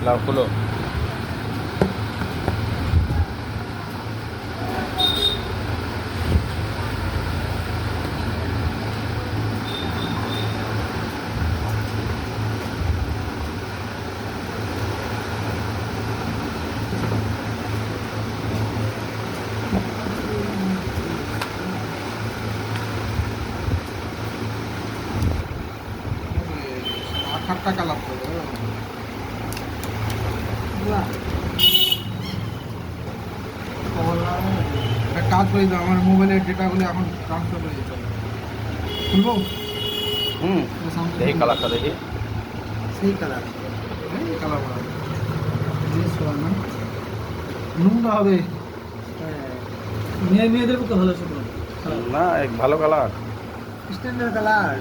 লাও খুলো। আটটা কালার তো একটা কাজ করে দাও, আমার মোবাইলের ডেটাগুলো এখন ট্রান্সফার করে দিতে হবে। খুলবো? দেখি কালারটা দেখি। সেই কালার, এই কালার বলা না, নোংরা হবে। মেয়েদের পক্ষে ভালো ছিল না, এক ভালো কালার। Standard colour.